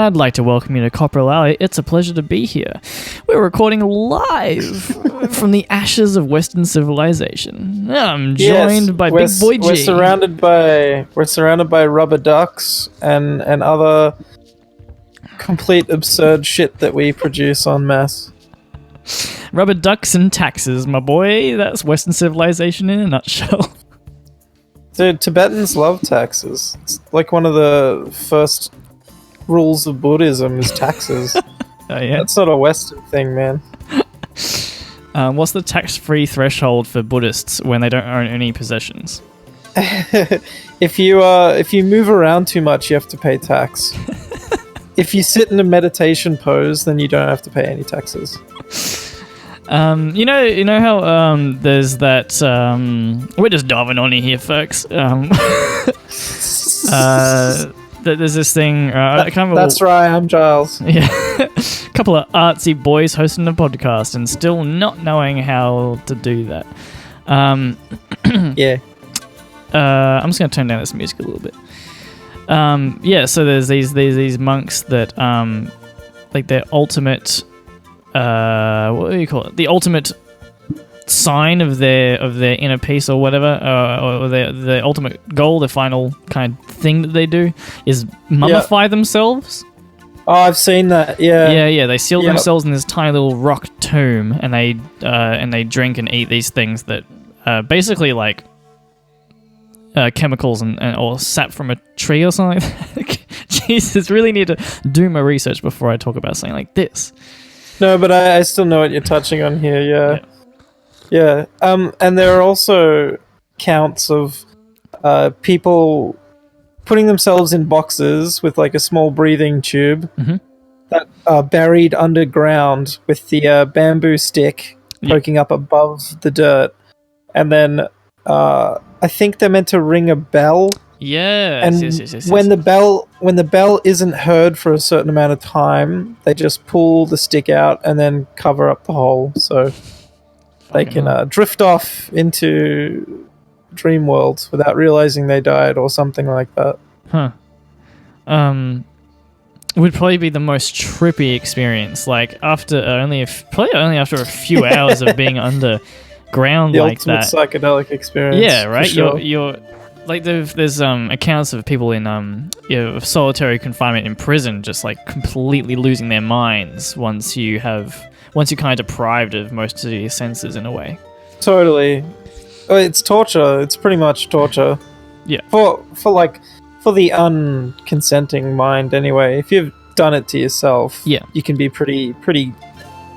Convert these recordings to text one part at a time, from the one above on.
I'd like to welcome you to Coprolalia. It's a pleasure to be here. We're recording live from the ashes of Western civilization. I'm joined by Big Boy G. We're surrounded by rubber ducks and other complete absurd shit that we produce en masse. Rubber ducks and taxes, my boy. That's Western civilization in a nutshell. Dude, Tibetans love taxes. It's like one of the first rules of Buddhism is taxes. Oh, yeah? That's not a Western thing, man. What's the tax-free threshold for Buddhists when they don't own any possessions? If you move around too much, you have to pay tax. If you sit in a meditation pose, then you don't have to pay any taxes. You know how there's that we're just diving on here, folks. There's this thing. I can't remember. That's right. I'm Giles. Yeah, a couple of artsy boys hosting a podcast and still not knowing how to do that. Yeah. I'm just gonna turn down this music a little bit. Yeah. So there's these monks that like their ultimate. What do you call it? The ultimate sign of their inner peace or whatever, or their ultimate goal, the final kind of thing that they do is mummify themselves. Oh, I've seen that. Yeah. Yeah. They seal themselves in this tiny little rock tomb, and they drink and eat these things that basically like chemicals and or sap from a tree or something like that. Jesus, really need to do my research before I talk about something like this. No, but I still know what you're touching on here, yeah. And there are also counts of people putting themselves in boxes with like a small breathing tube that are buried underground with the bamboo stick poking up above the dirt. And then I think they're meant to ring a bell. Yeah, and yes. when the bell isn't heard for a certain amount of time, they just pull the stick out and then cover up the hole, so they can drift off into dream worlds without realizing they died or something like that. Huh. Would probably be the most trippy experience. Like after only after a few hours of being underground, the like that. The ultimate psychedelic experience. Yeah, right. Sure. You're like there's accounts of people in solitary confinement in prison just like completely losing their minds once you're kind of deprived of most of your senses in a way. Totally. It's torture. It's pretty much torture. Yeah. For the unconsenting mind anyway. If you've done it to yourself, you can be pretty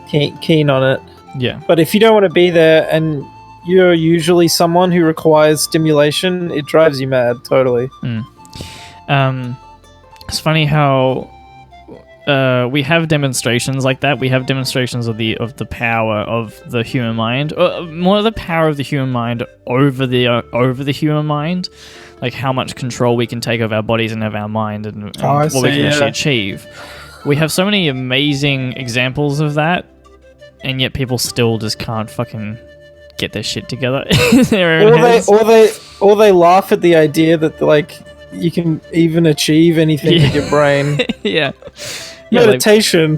keen on it. Yeah. But if you don't want to be there and you're usually someone who requires stimulation, it drives you mad, totally. It's funny how we have demonstrations like that. We have demonstrations of the power of the human mind, more the power of the human mind over the human mind, like how much control we can take of our bodies and of our mind, and what we can actually achieve. We have so many amazing examples of that, and yet people still just can't fucking get their shit together. or they laugh at the idea that like you can even achieve anything with your brain. Yeah. Meditation.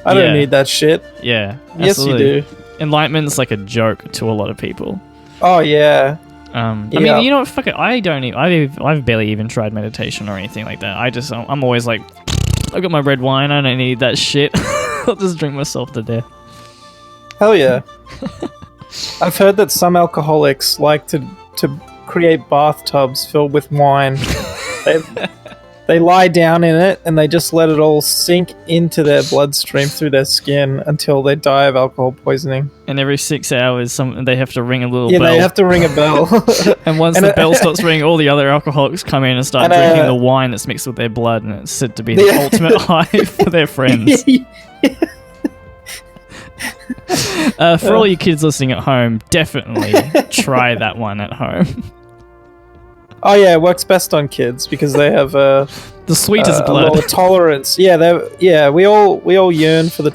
I don't need that shit. Yeah. Yes, absolutely. you do. Enlightenment's like a joke to a lot of people. Oh yeah. I mean, you know what? Fuck it. I've barely even tried meditation or anything like that. I'm always like, I got my red wine. I don't need that shit. I'll just drink myself to death. Hell yeah. I've heard that some alcoholics like to create bathtubs filled with wine. They lie down in it and they just let it all sink into their bloodstream through their skin until they die of alcohol poisoning. And every 6 hours, they have to ring a little bell. Yeah, they have to ring a bell. And once the bell stops ringing, all the other alcoholics come in and start drinking the wine that's mixed with their blood, and it's said to be the ultimate high for their friends. For all you kids listening at home, definitely try that one at home. Oh yeah, it works best on kids because they have the sweetest blood, a lot of tolerance. Yeah, we all yearn for the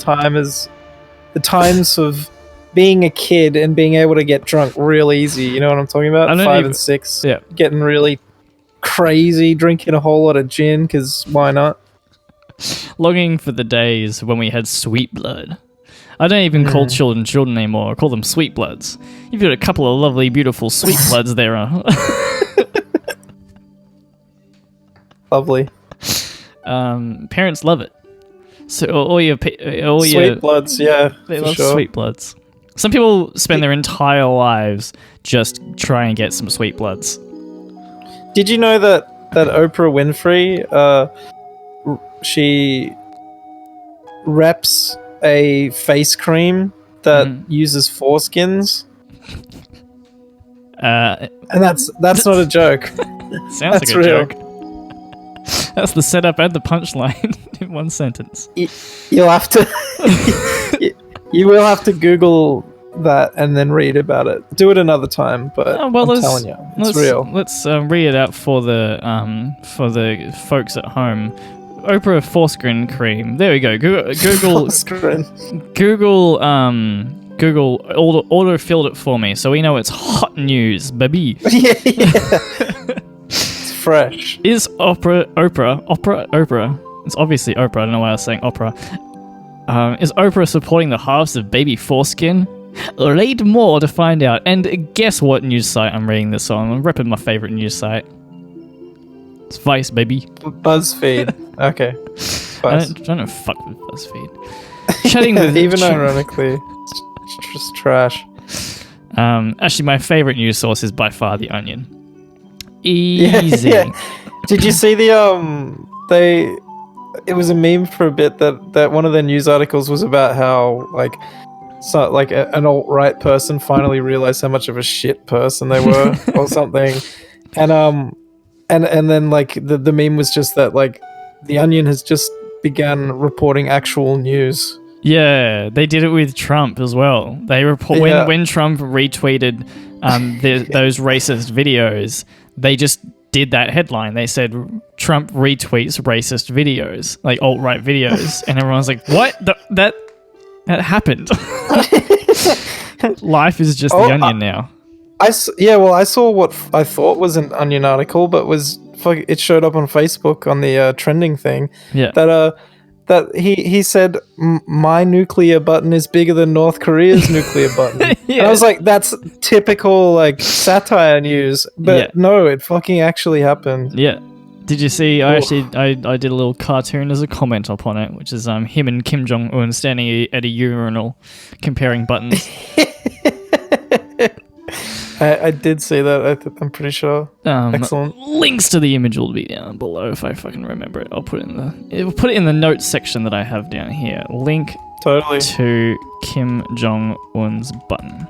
times of being a kid and being able to get drunk real easy. You know what I'm talking about? 5 and 6, getting really crazy, drinking a whole lot of gin because why not? Longing for the days when we had sweet blood. I don't even call children anymore. I call them sweet bloods. You've got a couple of lovely, beautiful sweet bloods there. Lovely. Parents love it. So all your Sweet bloods, yeah. they for love sure. sweet bloods. Some people spend their entire lives just trying to get some sweet bloods. Did you know that Oprah Winfrey, she reps a face cream that uses foreskins? And that's not a joke. Sounds That's like a real. joke. That's the setup and the punchline in one sentence. You'll have to you will have to Google that and then read about it. Do it another time, but I'm telling you, it's real. Let's read it out for the folks at home. Oprah foreskin cream. There we go. Google auto filled it for me, so we know it's hot news, baby. yeah. It's fresh. Is Oprah? It's obviously Oprah. I don't know why I was saying opera. Is Oprah supporting the harvest of baby foreskin? Read more to find out. And guess what news site I'm reading this on? I'm repping my favorite news site. It's Vice, baby. BuzzFeed. Okay. I don't fuck with BuzzFeed. Chatting with even ironically, it's just trash. Actually, my favorite news source is by far The Onion. Easy. Yeah. Did you see it was a meme for a bit that one of their news articles was about how an alt-right person finally realized how much of a shit person they were or something. And then the meme was just that The Onion has just began reporting actual news. Yeah, they did it with Trump as well. They report when Trump retweeted those racist videos, they just did that headline. They said Trump retweets racist videos, like alt-right videos, and everyone's like, "What? That happened." Life is just The Onion now. I saw what I thought was an Onion article, but it showed up on Facebook on the trending thing. Yeah. That he said my nuclear button is bigger than North Korea's nuclear button. Yeah. And I was like, that's typical satire news, but no, it fucking actually happened. Yeah. Did you see? I did a little cartoon as a comment up on it, which is him and Kim Jong-un standing at a urinal comparing buttons. I did see that. I'm pretty sure. Excellent. Links to the image will be down below if I fucking remember it. I'll put it in the notes section that I have down here. Link to Kim Jong-un's button.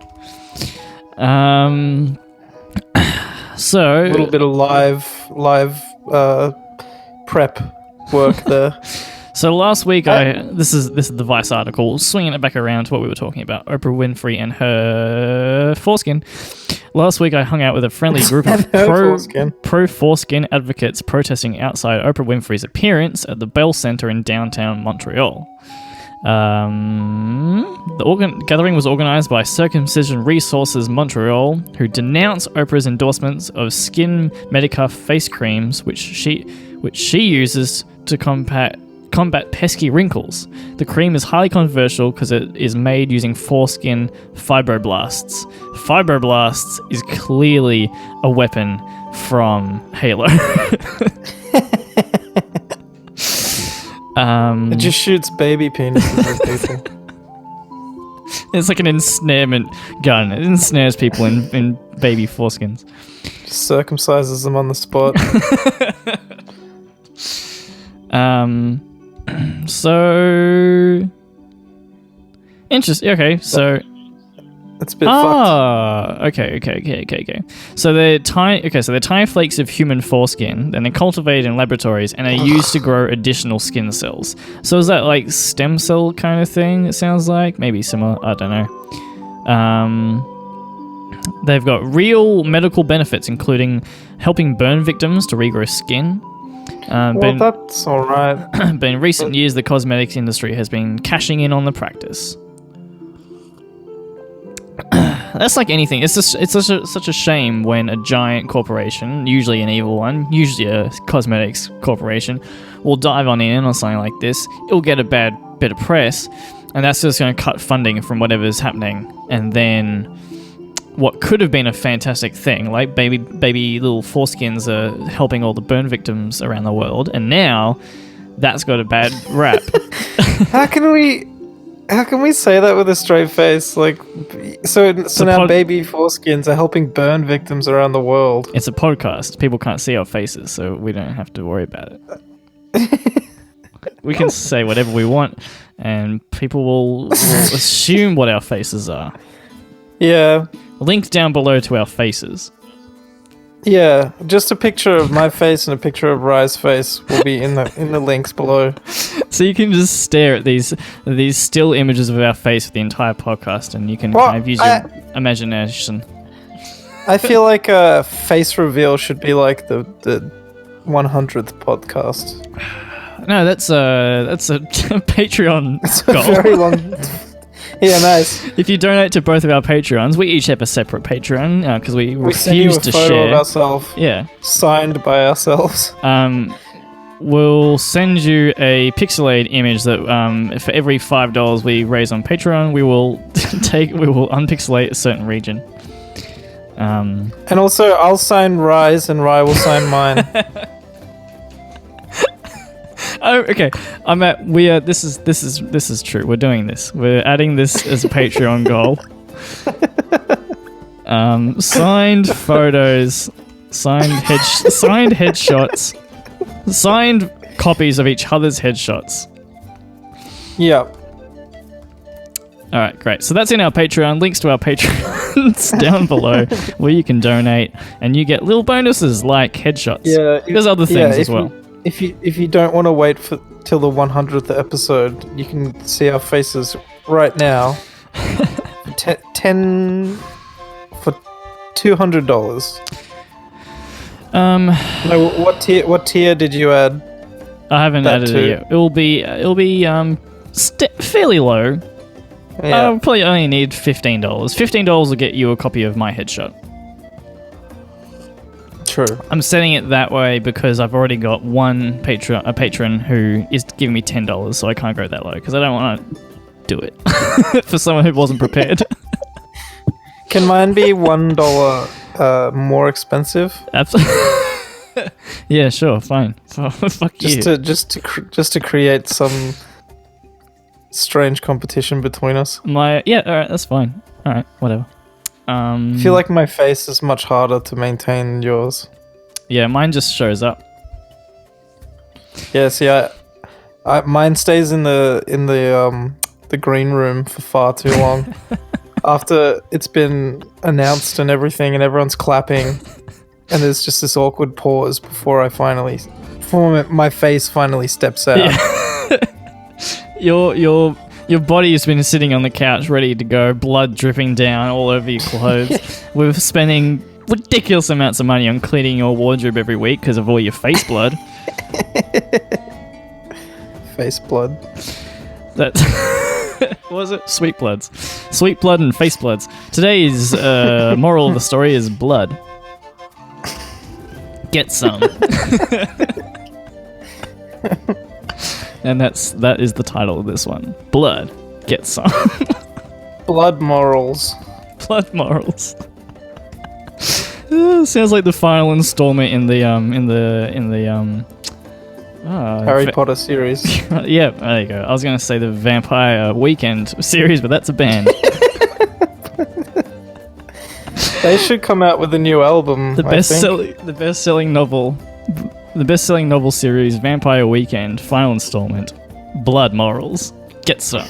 So a little bit of live prep work there. So last week, this is the Vice article, swinging it back around to what we were talking about, Oprah Winfrey and her foreskin. Last week, I hung out with a friendly group of pro-foreskin advocates protesting outside Oprah Winfrey's appearance at the Bell Centre in downtown Montreal. The gathering was organised by Circumcision Resources Montreal, who denounced Oprah's endorsements of Skin Medica face creams, which she uses to combat pesky wrinkles. The cream is highly controversial because it is made using foreskin fibroblasts. Fibroblasts is clearly a weapon from Halo. It just shoots baby penises at people. It's like an ensnarement gun. It ensnares people in baby foreskins. Just circumcises them on the spot. So interesting. Okay, so it's a bit fucked. Okay. So they're tiny flakes of human foreskin, and they're cultivated in laboratories, and are used to grow additional skin cells. So is that like stem cell kind of thing? It sounds like maybe similar. I don't know. They've got real medical benefits, including helping burn victims to regrow skin. That's all right. But in recent years, the cosmetics industry has been cashing in on the practice. that's like anything. It's such a shame when a giant corporation, usually an evil one, usually a cosmetics corporation, will dive on in something like this. It'll get a bad bit of press, and that's just going to cut funding from whatever's happening. And then what could have been a fantastic thing, like baby little foreskins are helping all the burn victims around the world, and now that's got a bad rap. How can we say that with a straight face? Like, so now baby foreskins are helping burn victims around the world. It's a podcast. People can't see our faces, so we don't have to worry about it. We can say whatever we want, and people will assume what our faces are. Yeah. Link down below to our faces. Yeah, just a picture of my face and a picture of Rye's face will be in the links below. So you can just stare at these still images of our face for the entire podcast, and you can kind of use your imagination. I feel like a face reveal should be like the 100th podcast. No, that's a Patreon It's goal. a very long. Yeah, nice. If you donate to both of our Patreons, we each have a separate Patreon because we send you refuse a to photo share. of ourselves. Yeah. Signed by ourselves. We'll send you a pixelated image that for every $5 we raise on Patreon, we will unpixelate a certain region. And also, I'll sign Rye's and Rye will sign mine. Oh, okay. This is true. We're doing this. We're adding this as a Patreon goal. Signed photos, signed headshots, signed copies of each other's headshots. Yeah. All right, great. So that's in our Patreon. Links to our Patreons down below, where you can donate, and you get little bonuses like headshots. Yeah. There's other things as well. If you don't want to wait till the 100th episode, you can see our faces right now. 10 for $200. No, what tier did you add? I haven't added it yet. It'll be fairly low. Yeah. I'll probably only need $15. $15 will get you a copy of my headshot. True. I'm setting it that way because I've already got a patron who is giving me $10, so I can't go that low because I don't want to do it for someone who wasn't prepared. Can mine be $1 more expensive? Absolutely. Yeah, sure, fine. Fuck you. Just to create some strange competition between us. All right, that's fine. All right, whatever. I feel like my face is much harder to maintain than yours. Yeah, mine just shows up. Yeah, see, mine stays in the green room for far too long. After it's been announced and everything, and everyone's clapping, and there's just this awkward pause before my face finally steps out. Yeah. Your body has been sitting on the couch ready to go, blood dripping down all over your clothes. We're spending ridiculous amounts of money on cleaning your wardrobe every week because of all your face blood. Face blood. That's what was it? Sweet bloods. Sweet blood and face bloods. Today's moral of the story is blood. Get some. And that is the title of this one. Blood. Get some. Blood morals. Blood morals. Sounds like the final installment in the Harry Potter series. Yeah, there you go. I was going to say the Vampire Weekend series, but that's a band. They should come out with a new album. The best-selling novel series, Vampire Weekend, final installment, Blood Morals. Get some.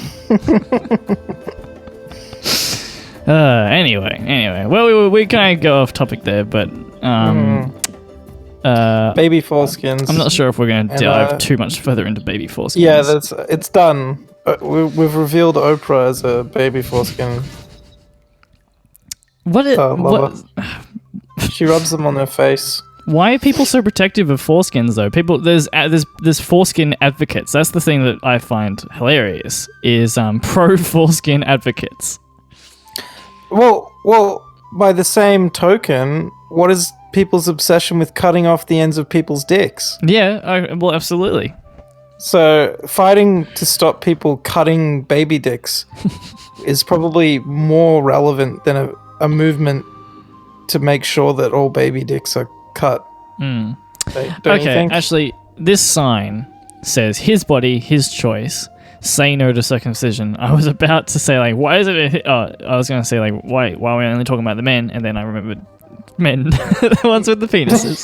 Anyway. Well, we kind of go off topic there, but baby foreskins. I'm not sure if we're going to dive too much further into baby foreskins. Yeah, it's done. We've revealed Oprah as a baby foreskin. What? She rubs them on her face. Why are people so protective of foreskins though? There's foreskin advocates. That's the thing that I find hilarious is pro foreskin advocates. Well, Well, by the same token, what is people's obsession with cutting off the ends of people's dicks? Yeah, well, absolutely. So, fighting to stop people cutting baby dicks is probably more relevant than a movement to make sure that all baby dicks are cut. Don't you think? Actually, this sign says his body, his choice. Say no to circumcision. I was about to say, like, why is it? I was going to say, like, why are we only talking about the men? And then I remembered men, the ones with the penises.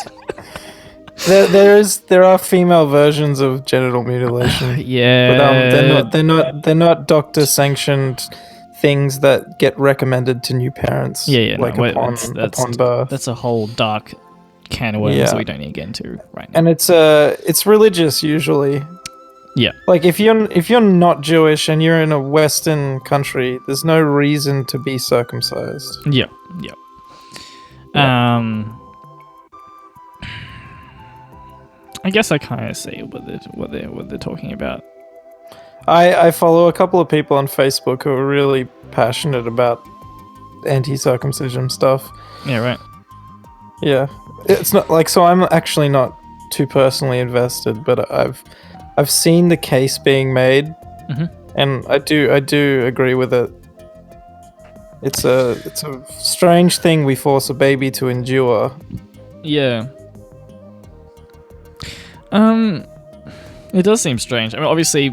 There are female versions of genital mutilation. Yeah, but they're not doctor sanctioned things that get recommended to new parents. Upon birth. That's a whole dark can of worms that we don't need to get into right now. And it's religious usually. Yeah. Like if you're not Jewish and you're in a Western country, there's no reason to be circumcised. Yeah. I guess I kind of see what they're talking about. I follow a couple of people on Facebook who are really passionate about anti-circumcision stuff. Yeah, right. Yeah, it's not like, so I'm actually not too personally invested, but I've seen the case being made, and I do agree with it. It's a strange thing we force a baby to endure. Yeah. It does seem strange. I mean, obviously,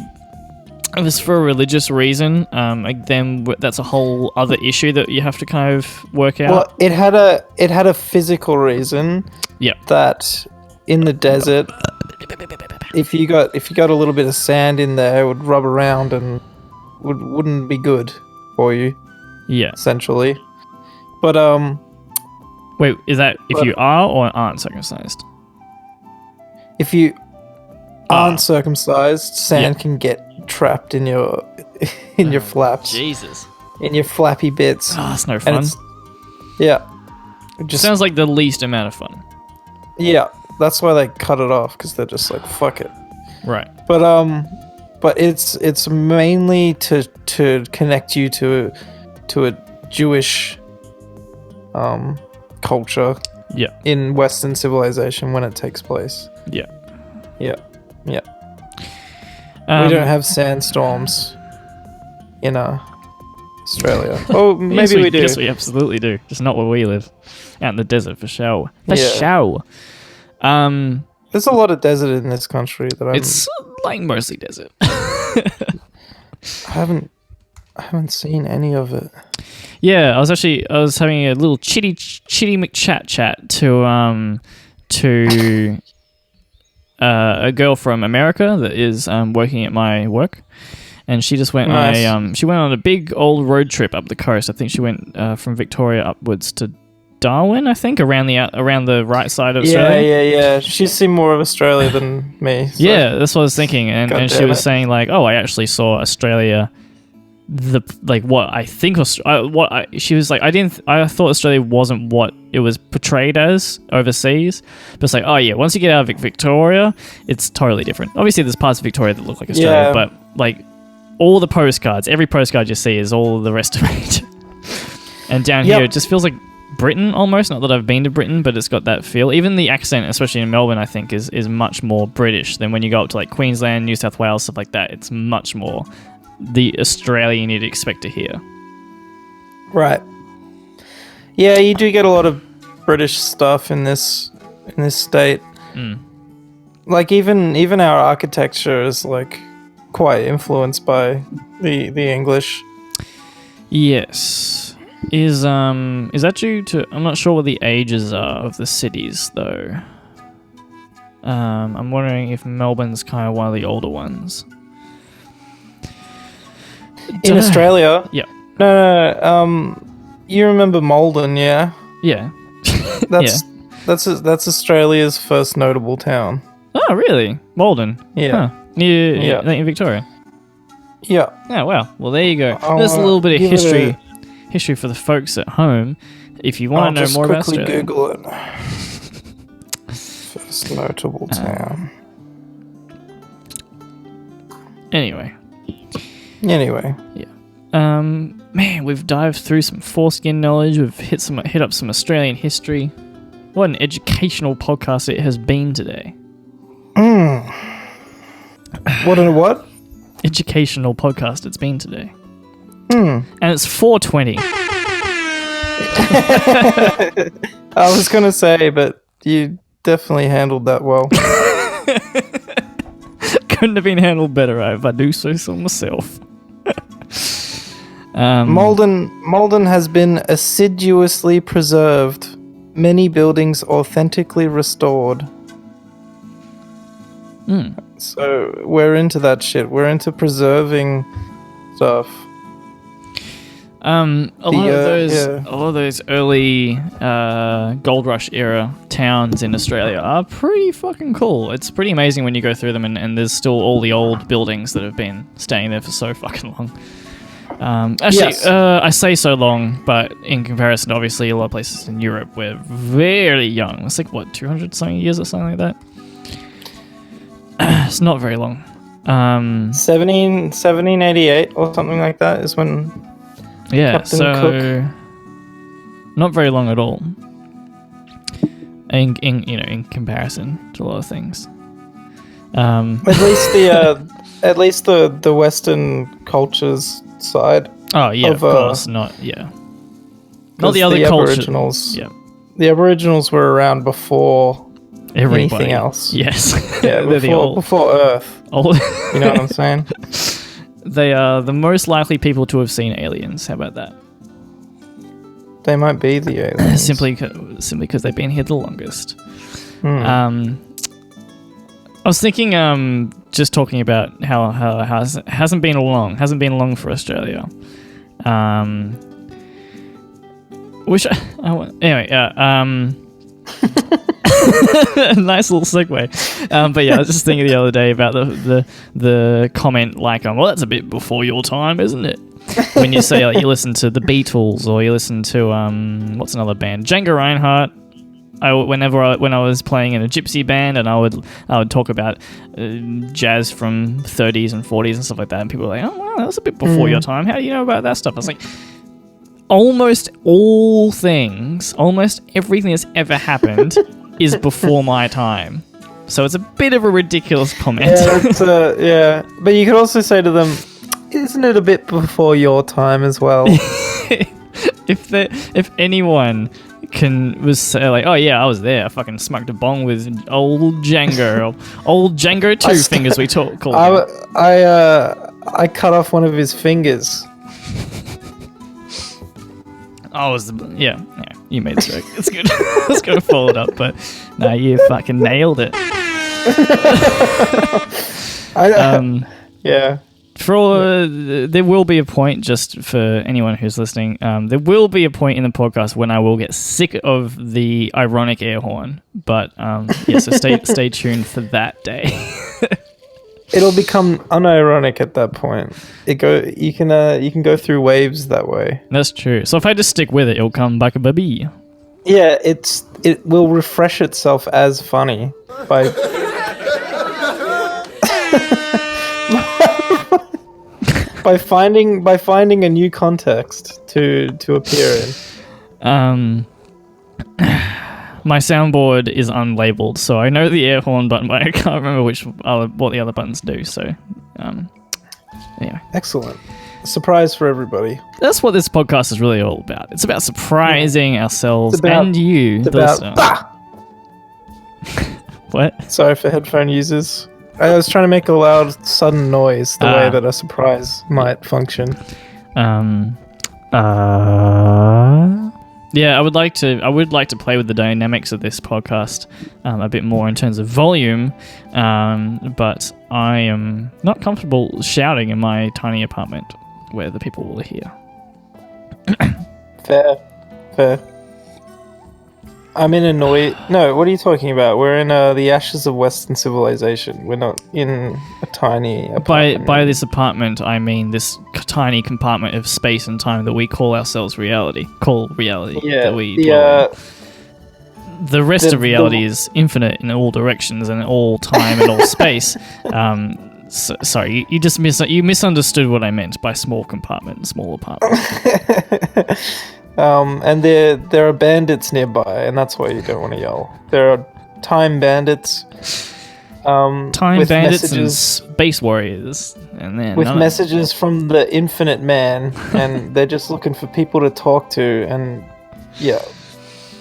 if it's for a religious reason, then that's a whole other issue that you have to kind of work out. Well, it had a physical reason. Yeah. That in the desert, if you got a little bit of sand in there, it would rub around and wouldn't be good for you. Yeah. Essentially. But wait, is that if you are or aren't circumcised? If you aren't circumcised, sand can get trapped in your your flaps. Jesus. In your flappy bits. Oh, that's no fun. Yeah. It just sounds like the least amount of fun. Yeah, that's why they cut it off, because they're just like, fuck it. Right. But it's mainly to connect you to a Jewish culture. Yeah. In Western civilization when it takes place. Yeah. Yeah. We don't have sandstorms in Australia. Oh, maybe we do. Yes, we absolutely do. Just not where we live. Out in the desert for sure. There's a lot of desert in this country that it's like mostly desert. I haven't seen any of it. Yeah, I was having a little chitty McChat to a girl from America that is working at my work, and she just went she went on a big old road trip up the coast. I think she went from Victoria upwards to Darwin, I think, around the right side of Australia. Yeah. She's seen more of Australia than me. So. Yeah, that's what I was thinking, and she was saying like, "Oh, I actually saw Australia." She was like, I thought Australia wasn't what it was portrayed as overseas, but it's like, oh yeah, once you get out of Victoria, it's totally different. Obviously there's parts of Victoria that look like Australia, but like all the postcards, every postcard you see is all the rest of it. And down here it just feels like Britain almost. Not that I've been to Britain, but it's got that feel. Even the accent, especially in Melbourne, I think is much more British than when you go up to like Queensland, New South Wales, stuff like that. It's much more the Australian you'd expect to hear. Right. Yeah, you do get a lot of British stuff in this state. Like even our architecture is like quite influenced by the English. Yes. Is that due to, I'm not sure what the ages are of the cities though. I'm wondering if Melbourne's kind of one of the older ones. In Australia? Yeah. No. You remember Malden, yeah? Yeah. That's Australia's first notable town. Oh, really? Malden? Yeah. Huh. In Victoria? Yeah. Oh, wow. Well, there you go. There's a little bit of history for the folks at home. If you want to know more about Australia. Just quickly Google it. First notable town. Anyway. Yeah. Man, we've dived through some foreskin knowledge. We've hit up some Australian history. What an educational podcast it has been today. What? Educational podcast it's been today. And it's 4:20. I was gonna say, but you definitely handled that well. Couldn't have been handled better, if I do say so myself. Malden has been assiduously preserved. Many buildings authentically restored. So we're into that shit. We're into preserving stuff. A lot of those early gold rush era towns in Australia are pretty fucking cool. It's pretty amazing when you go through them, and there's still all the old buildings that have been staying there for so fucking long. I say so long, but in comparison to obviously a lot of places in Europe, we're very young. It's like, what, 200 something years or something like that? It's not very long. 1788 or something like that is when... Yeah, Captain so Cook. Not very long at all. In comparison to a lot of things. At least the Western cultures side. Oh yeah, of course, not the other cultures. Aboriginals. Yeah, the Aboriginals were around before anything else. Yes, yeah, before Earth. Old. You know what I'm saying? They are the most likely people to have seen aliens. How about that? They might be the aliens. simply because they've been here the longest. I was thinking, just talking about how it hasn't been long for Australia. Nice little segue. But yeah, I was just thinking the other day about the comment like, well, that's a bit before your time, isn't it? When you say like you listen to the Beatles or you listen to what's another band, Django Reinhardt. When I was playing in a gypsy band, and I would talk about jazz from 30s and 40s and stuff like that, and people were like, "Oh, wow, that's a bit before your time. How do you know about that stuff?" I was like, almost everything that's ever happened is before my time. So it's a bit of a ridiculous comment. Yeah, but you could also say to them, "Isn't it a bit before your time as well?" If anyone was say like, oh yeah, I was there. I fucking smoked a bong with old Django, old Django Two Fingers. We called him. I cut off one of his fingers. Yeah. You made the joke. It's good. I was gonna follow it up, but no, you fucking nailed it. Yeah. There will be a point, just for anyone who's listening, there will be a point in the podcast when I will get sick of the ironic air horn. But so stay tuned for that day. It'll become unironic at that point. You can go through waves that way. That's true. So if I just stick with it, it'll come back a baby. Yeah, it will refresh itself as funny by by finding a new context to appear in. My soundboard is unlabeled, so I know the air horn button, but I can't remember what the other buttons do. So, anyway. Excellent. Surprise for everybody. That's what this podcast is really all about. It's about surprising ourselves and you. What? Sorry for headphone users. I was trying to make a loud, sudden noise the way that a surprise might function. Yeah, I would like to play with the dynamics of this podcast a bit more in terms of volume, but I am not comfortable shouting in my tiny apartment where the people will hear. Fair. I'm in No, what are you talking about? We're in the ashes of Western civilization. We're not in a tiny apartment. By this apartment, I mean this tiny compartment of space and time that we call ourselves reality. Yeah. That we dwell in. The rest of reality is infinite in all directions and all time and all space. sorry, you just you misunderstood what I meant by small compartment, small apartment. And there are bandits nearby, and that's why you don't want to yell. There are time bandits. Time with bandits messages, and space warriors, and then with messages from the Infinite Man, and they're just looking for people to talk to, and yeah,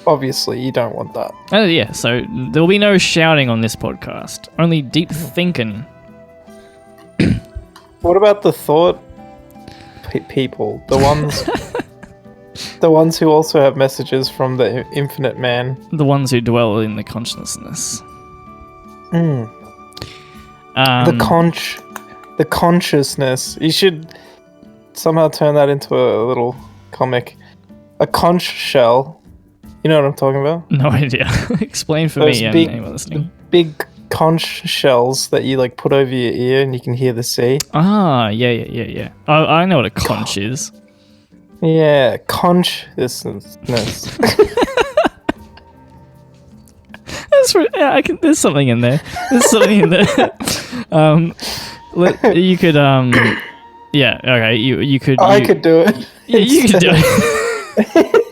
obviously you don't want that. Oh yeah, so there will be no shouting on this podcast. Only deep thinking. What about the thought people? The ones, the ones who also have messages from the Infinite Man. The ones who dwell in the consciousness. The consciousness. You should somehow turn that into a little comic. A conch shell. You know what I'm talking about? No idea. Explain for Those me big, and anyone listening. Big conch shells that you like put over your ear and you can hear the sea. Ah, yeah. I know what a conch is. Yeah, consciousness. That's right. Yeah, there's something in there. You could yeah, okay. You could. I could do it. Yeah, you could do it.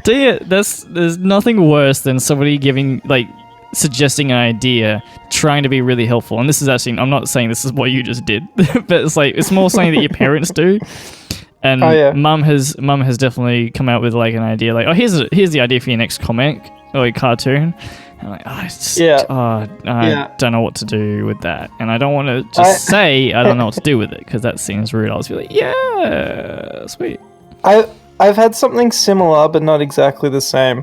So yeah, there's nothing worse than somebody suggesting an idea, trying to be really helpful. And this is actually, I'm not saying this is what you just did, but it's more something that your parents do. And mum has definitely come out with like an idea, like, oh, here's the idea for your next comic or your cartoon. And I'm like, I don't know what to do with that, and I don't want to just say I don't know what to do with it because that seems rude. I'll just be like, yeah, sweet. I've had something similar, but not exactly the same.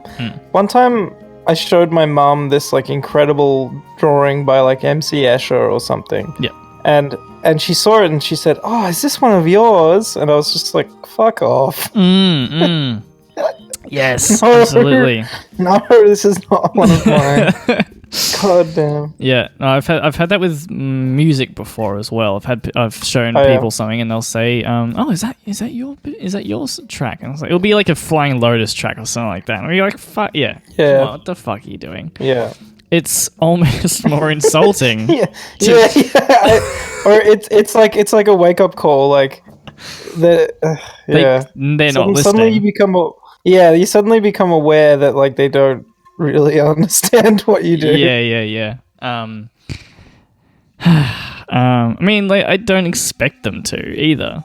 One time, I showed my mum this like incredible drawing by like MC Escher or something. Yeah. And she saw it and she said, "Oh, is this one of yours?" And I was just like, "Fuck off." Yes, No, absolutely. No, this is not one of mine. God damn. Yeah, no, I've had that with music before as well. I've shown people something and they'll say, "Oh, is that your track?" And I was like, it'll be like a Flying Lotus track or something like that. And you're like, "Fuck yeah, what the fuck are you doing?" Yeah. It's almost more insulting. Or it's like a wake up call. Like they're not listening. Suddenly you suddenly become aware that like they don't really understand what you do. Yeah. I mean, like, I don't expect them to either.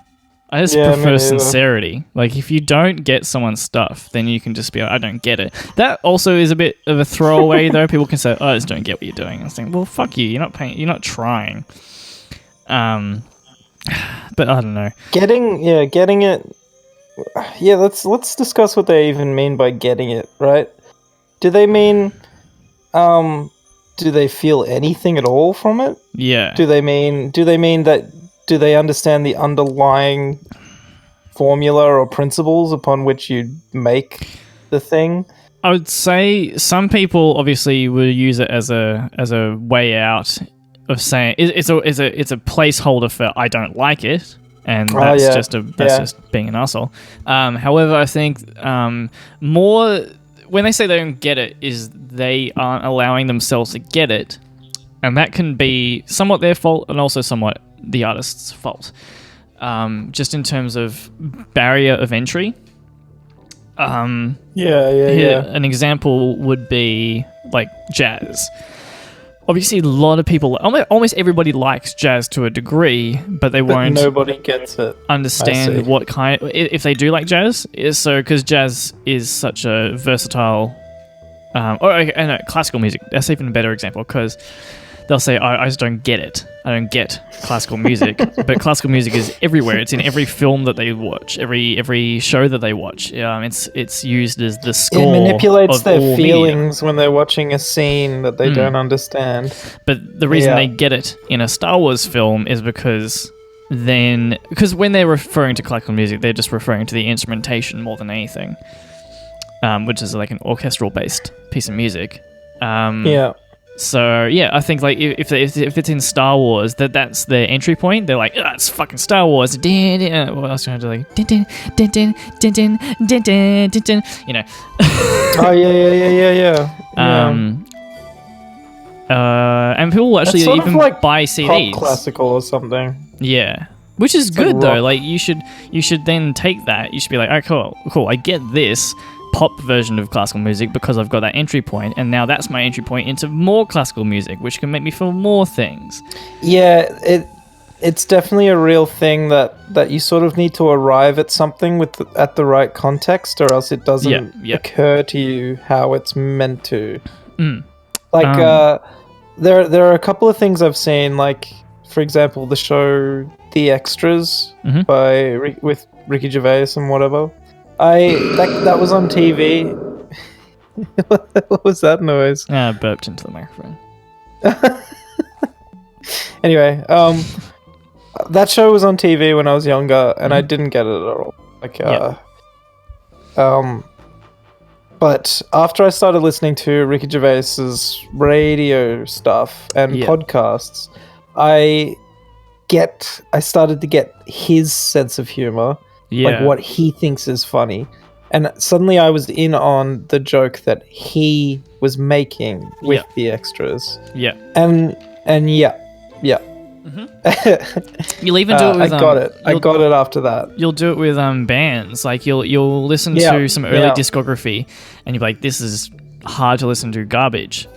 I just prefer sincerity. Like, if you don't get someone's stuff, then you can just be like, I don't get it. That also is a bit of a throwaway, though. People can say, I just don't get what you're doing. And I think, well, fuck you. You're not trying. But I don't know. Getting it. Yeah, let's discuss what they even mean by getting it, right? Do they mean, do they feel anything at all from it? Yeah. Do they mean that? Do they understand the underlying formula or principles upon which you make the thing? I would say some people obviously will use it as a way out of saying it's a placeholder for I don't like it, and that's just being an asshole. However, I think more when they say they don't get it is they aren't allowing themselves to get it, and that can be somewhat their fault and also somewhat the artist's fault. Just in terms of barrier of entry. An example would be like jazz. Obviously, a lot of people, almost everybody likes jazz to a degree, but won't. Nobody gets it. Understand what kind, if they do like jazz, because jazz is such a versatile. Classical music. That's even a better example because they'll say, I just don't get it. I don't get classical music. But classical music is everywhere. It's in every film that they watch, every show that they watch. It's used as the score. It manipulates of their all feelings media when they're watching a scene that they don't understand. But the reason they get it in a Star Wars film is because when they're referring to classical music, they're just referring to the instrumentation more than anything, which is like an orchestral-based piece of music. So I think like if it's in Star Wars, that's their entry point. They're like, it's fucking Star Wars. What else do I do? Like, you know. Oh yeah. And people will actually That's sort of even like buy CDs. Pop classical or something. Yeah. Which is It's good like though. rock. Like you should then take that. You should be like, oh cool. I get this pop version of classical music because I've got that entry point, and now that's my entry point into more classical music, which can make me feel more things. Yeah, it's definitely a real thing that you sort of need to arrive at something at the right context, or else it doesn't Yeah. occur to you how it's meant to. Mm. Like there are a couple of things I've seen, like for example the show The Extras Mhm. with Ricky Gervais and whatever. That was on TV. What was that noise? I burped into the microphone. Anyway, that show was on TV when I was younger, and I didn't get it at all. Like, but after I started listening to Ricky Gervais's radio stuff and podcasts, I started to get his sense of humor, like what he thinks is funny. And suddenly I was in on the joke that he was making with The Extras. Yeah. And yeah. You'll even do it with I got it after that. You'll do it with bands. Like you'll listen to some early discography, and you're like, this is hard to listen to, garbage.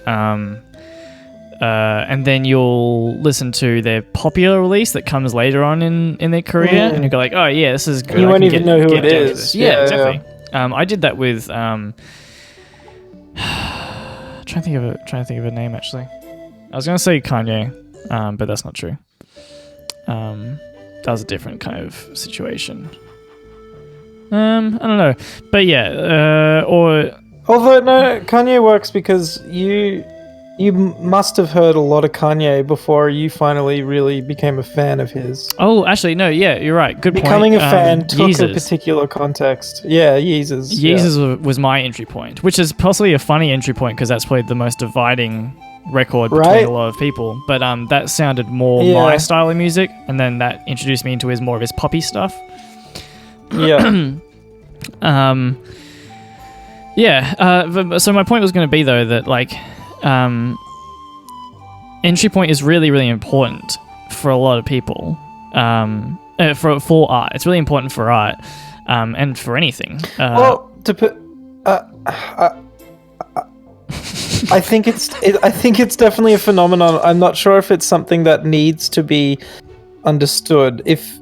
And then you'll listen to their popular release that comes later on in their career, and you go like, oh yeah, this is good. You won't even know who it is. Yeah, exactly. I did that with trying to think of a name actually. I was gonna say Kanye, but that's not true. That was a different kind of situation. I don't know, but yeah, although no, Kanye works because you must have heard a lot of Kanye before you finally really became a fan of his. Oh, actually, no, yeah, you're right. Good point. Becoming a fan took Yeezus. a particular context. Yeah, Yeezus. Yeezus was my entry point, which is possibly a funny entry point because that's probably the most dividing record between a lot of people. But that sounded more my style of music, and then that introduced me into more of his poppy stuff. Yeah. So my point was going to be though that like. Entry point is really, really important for a lot of people. For art, it's really important for art, and for anything. I think it's definitely a phenomenon. I'm not sure if it's something that needs to be understood. If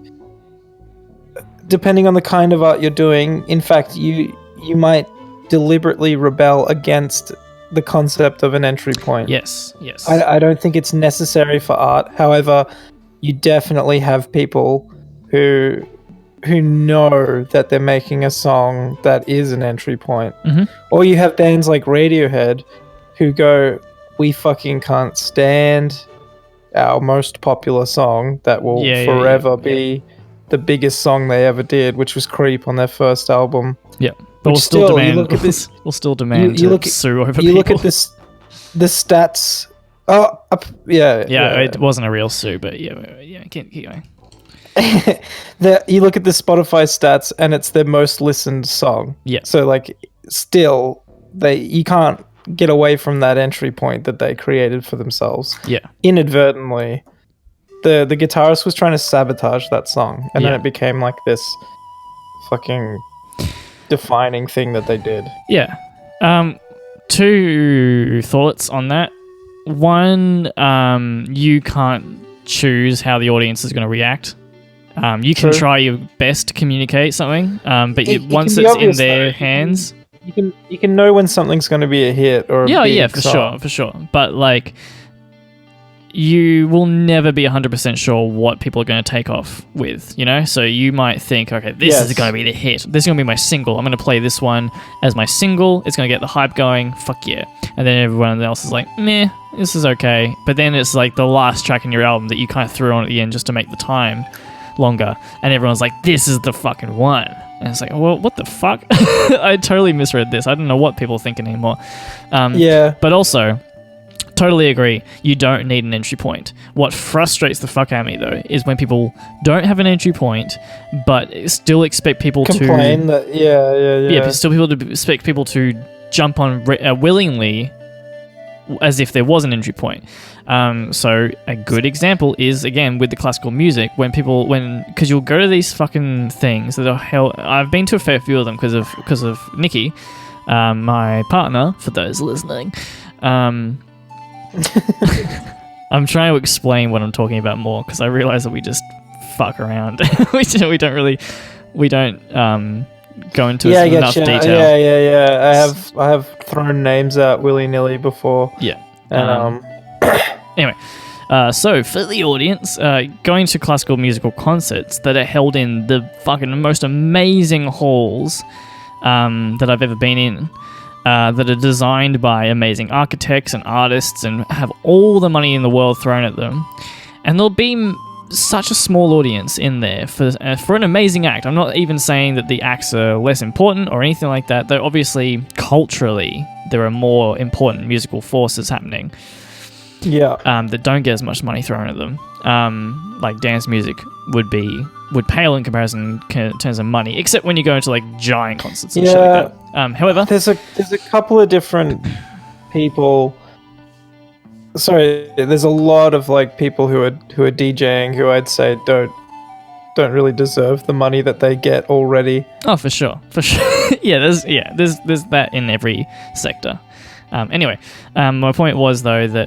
depending on the kind of art you're doing, in fact, you might deliberately rebel against the concept of an entry point. Yes. I don't think it's necessary for art. However, you definitely have people who know that they're making a song that is an entry point. Mm-hmm. Or you have bands like Radiohead who go, we fucking can't stand our most popular song that will forever be the biggest song they ever did, which was Creep on their first album. Yeah. But we'll still demand to sue over people. You look at the stats. Oh, it wasn't a real sue, but keep going. You look at the Spotify stats, and it's their most listened song. Yeah. So like, still, you can't get away from that entry point that they created for themselves. Yeah. Inadvertently, the guitarist was trying to sabotage that song, and then it became like this fucking defining thing that they did. Yeah. Two thoughts on that. One, you can't choose how the audience is going to react. You can try your best to communicate something, but once it's in their hands, you can know when something's going to be a hit or a big song. for sure. But like, you will never be 100% sure what people are going to take off with, you know? So you might think, okay, this is going to be the hit. This is going to be my single. I'm going to play this one as my single. It's going to get the hype going. Fuck yeah. And then everyone else is like, meh, this is okay. But then it's like the last track in your album that you kind of threw on at the end just to make the time longer. And everyone's like, this is the fucking one. And it's like, well, what the fuck? I totally misread this. I don't know what people are thinking anymore. But also, totally agree. You don't need an entry point. What frustrates the fuck out of me though is when people don't have an entry point, but still expect people complain to but still people to expect people to jump on willingly as if there was an entry point. So a good example is, again, with the classical music, because you'll go to these fucking things that are held. I've been to a fair few of them because of Nikki, my partner, for those listening. I'm trying to explain what I'm talking about more, because I realize that we just fuck around. we don't go into enough detail. Yeah. I have thrown names out willy-nilly before. Yeah. And Anyway, so for the audience, going to classical musical concerts that are held in the fucking most amazing halls that I've ever been in, that are designed by amazing architects and artists and have all the money in the world thrown at them, and there'll be such a small audience in there for an amazing act. I'm not even saying that the acts are less important or anything like that, though obviously culturally there are more important musical forces happening that don't get as much money thrown at them. Like dance music would pale in comparison in terms of money, except when you go into like giant concerts and shit like that. However, there's a couple of different people. Sorry, there's a lot of like people who are DJing who I'd say don't really deserve the money that they get already. Oh, for sure. there's that in every sector. Anyway, my point was though that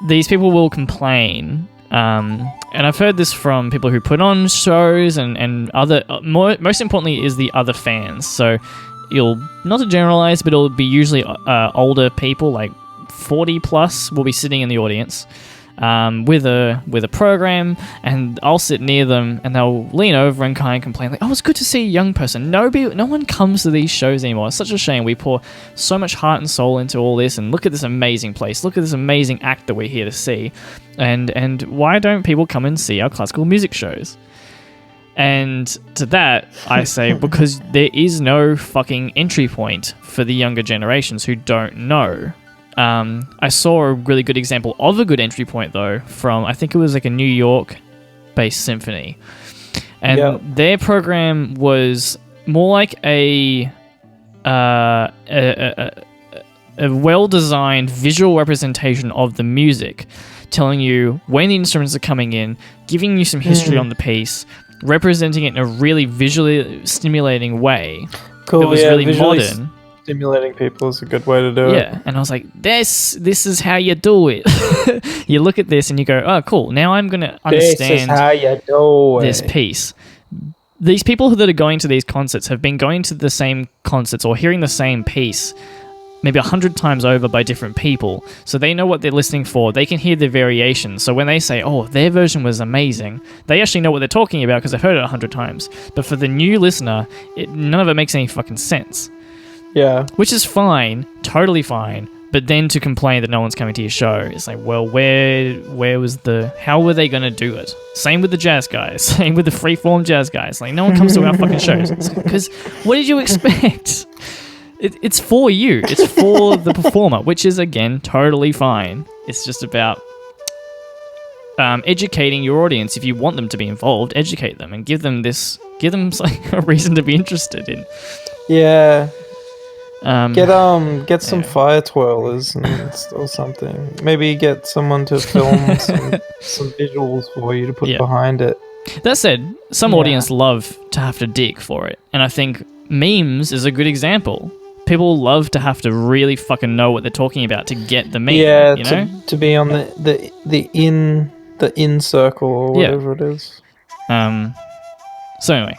these people will complain, and I've heard this from people who put on shows and other. Most importantly, is the other fans. So not to generalize, but it'll be usually older people, like 40 plus, will be sitting in the audience with a program, and I'll sit near them and they'll lean over and kind of complain like, oh, it's good to see a young person. No one comes to these shows anymore. It's such a shame. We pour so much heart and soul into all this, and look at this amazing place. Look at this amazing act that we're here to see. And why don't people come and see our classical music shows? And to that, I say, because there is no fucking entry point for the younger generations who don't know. I saw a really good example of a good entry point, though, from, I think it was like a New York-based symphony. And their program was more like a well-designed visual representation of the music, telling you when the instruments are coming in, giving you some history on the piece, representing it in a really visually stimulating way. Cool, it was really modern. Stimulating people is a good way to do it. Yeah, and I was like, this is how you do it. You look at this and you go, oh, cool, now I'm going to understand this is how you do this piece. These people that are going to these concerts have been going to the same concerts or hearing the same piece maybe 100 times over by different people, so they know what they're listening for. They can hear the variations. So when they say, oh, their version was amazing, they actually know what they're talking about because they've heard it 100 times. But for the new listener, none of it makes any fucking sense. Yeah. Which is fine, totally fine. But then to complain that no one's coming to your show, it's like, well, how were they going to do it? Same with the jazz guys. Same with the freeform jazz guys. Like, no one comes to our fucking shows. Because what did you expect? It's for you. It's for the performer, which is, again, totally fine. It's just about educating your audience. If you want them to be involved, educate them and give them like a reason to be interested in. Yeah. Get some fire twirlers or something. Maybe get someone to film some visuals for you to put behind it. That said, some audience love to have to dig for it, and I think memes is a good example. People love to have to really fucking know what they're talking about to get the meme. Yeah, you know? to be on the in circle or whatever it is. So anyway.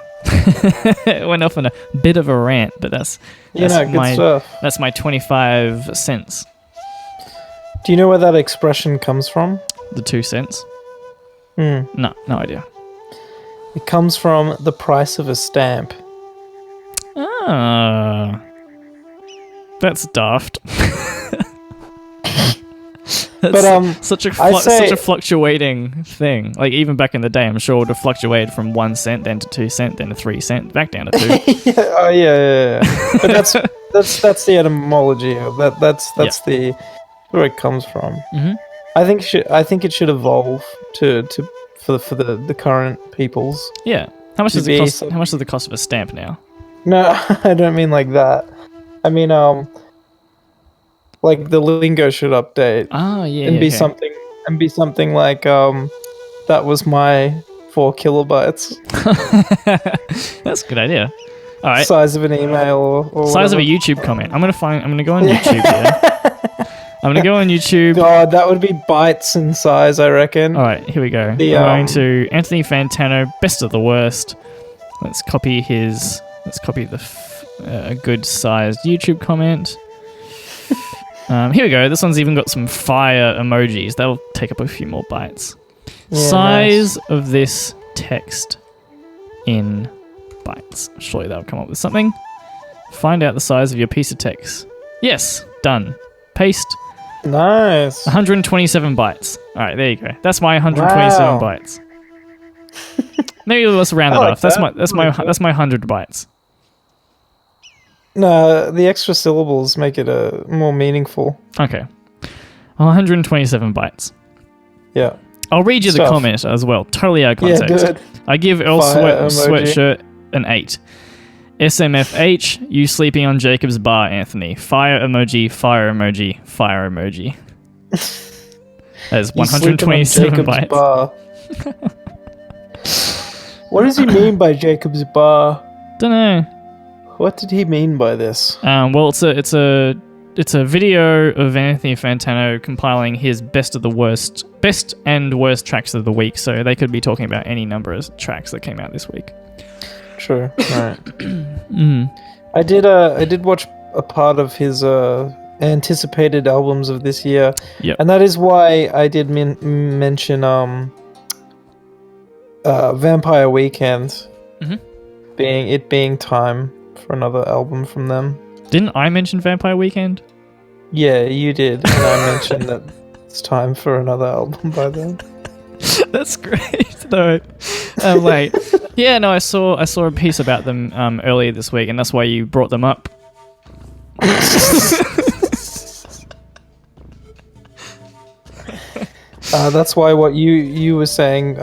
Went off on a bit of a rant, but that's good stuff. That's my 25 cents. Do you know where that expression comes from? The 2 cents? No idea. It comes from the price of a stamp. Ah, that's daft. That's such a fluctuating thing. Like, even back in the day, I'm sure it would have fluctuated from 1 cent, then to 2 cent, then to 3 cent, back down to 2. yeah. But that's the etymology of that. That's the where it comes from. Mm-hmm. I think it should evolve for the current peoples. Yeah. How much does it cost? How much does the cost of a stamp now? No, I don't mean like that. I mean Like the lingo should update Oh, yeah. and yeah, be okay. something like that was my 4 kilobytes. That's a good idea. All right. Size of an email or Size of a whatever. YouTube comment. I'm gonna go on YouTube here. I'm gonna go on YouTube. God, that would be bytes in size, I reckon. All right, here we go. The, I'm going to Anthony Fantano, best of the worst. Let's copy the good sized YouTube comment. Here we go. This one's even got some fire emojis. That'll take up a few more bytes. Yeah, Size nice. of this text in bytes. Surely that'll come up with something. Find out the size of your piece of text. Yes, done. Paste. Nice. 127 bytes. All right, there you go. That's my 127 Wow. bytes. Maybe let's round it I like off. That's that. my 100 bytes. No, the extra syllables make it more meaningful. Okay. 127 bytes. Yeah. I'll read you the Stuff. comment as well. Totally out of Yeah, context. good. I give Earl Fire emoji. Sweatshirt an 8. SMFH, you sleeping on Jacob's bar, Anthony. Fire emoji, fire emoji, fire emoji. That's You sleeping on 127 Jacob's bytes. bar. What does he mean by Jacob's bar? Don't know. What did he mean by this? Well, it's a video of Anthony Fantano compiling his best and worst tracks of the week. So they could be talking about any number of tracks that came out this week. True. Right. Mm. I did watch a part of his anticipated albums of this year. Yep. And that is why I did mention Vampire Weekend being time for another album from them. Didn't I mention Vampire Weekend? Yeah, you did. And I mentioned that it's time for another album by them. That's great, though. Wait. Yeah, no, I saw a piece about them earlier this week, and that's why you brought them up. That's why what you were saying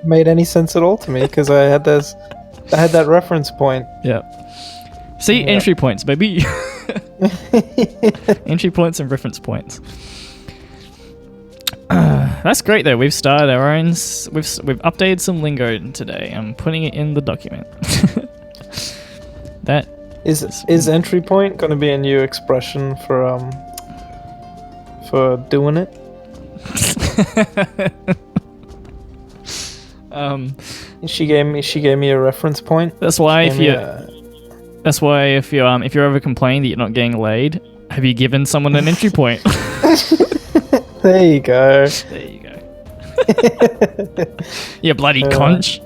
made any sense at all to me, because I had that reference point. Yeah. See, entry points, baby. Entry points and reference points. That's great, though. We've started our own. We've updated some lingo today. I'm putting it in the document. That is entry point going to be a new expression for doing it? She gave me a reference point. That's why if you're ever complaining that you're not getting laid, have you given someone an entry point? There you go. There you go. You bloody conch.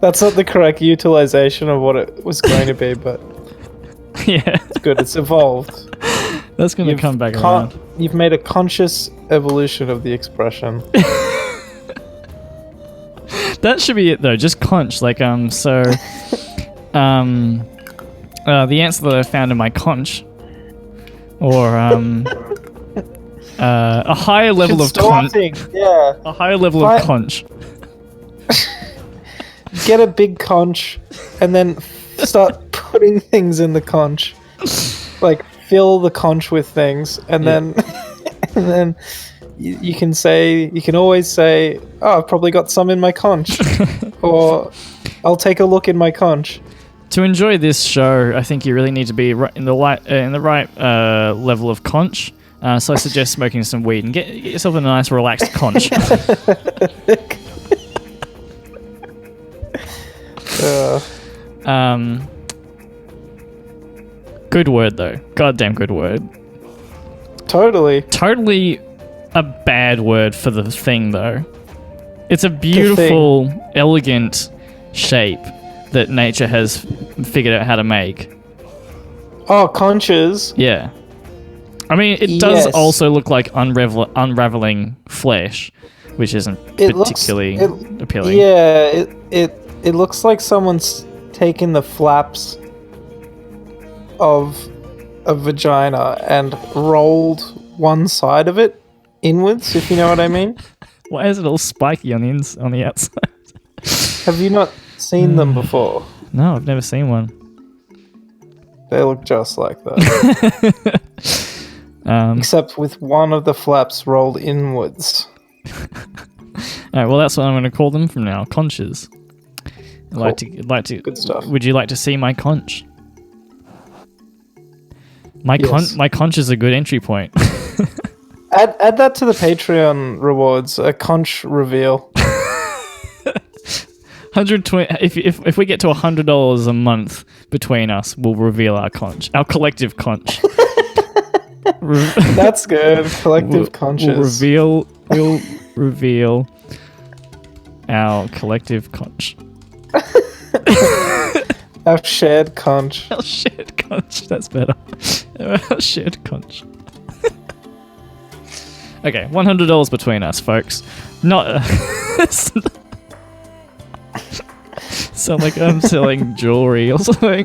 That's not the correct utilization of what it was going to be, but Yeah. it's good. It's evolved. That's going to come back around. You've made a conscious evolution of the expression. That should be it, though. Just conch. Like, the answer that I found in my conch, or a higher level of conch. Yeah. A higher level of conch. Get a big conch and then start putting things in the conch. Like, fill the conch with things, and then you can always say, oh, I've probably got some in my conch, or I'll take a look in my conch. To enjoy this show, I think you really need to be in the right level of conch. So I suggest smoking some weed and get yourself a nice relaxed conch. Good word, though. Goddamn good word. Totally a bad word for the thing, though. It's a beautiful, elegant shape that nature has figured out how to make. Oh, conches. Yeah. I mean, it does also look like unraveling flesh, which isn't particularly appealing. Yeah, it looks like someone's taken the flaps of a vagina and rolled one side of it inwards, if you know what I mean. Why is it all spiky on the outside? Have you not seen them before? No, I've never seen one. They look just like that. Except with one of the flaps rolled inwards. Alright, well that's what I'm going to call them from now. Conches. Cool. Like to. Good stuff. Would you like to see my conch? My Yes. my conch is a good entry point. Add that to the Patreon rewards. A conch reveal. 120. If we get to $100 a month between us, we'll reveal our conch, our collective conch. That's good. Collective conches. We'll reveal our collective conch. Our shared conch. Our shared conch. That's better. Our shared conch. Okay, $100 between us, folks. Not. Sound like I'm selling jewelry or something.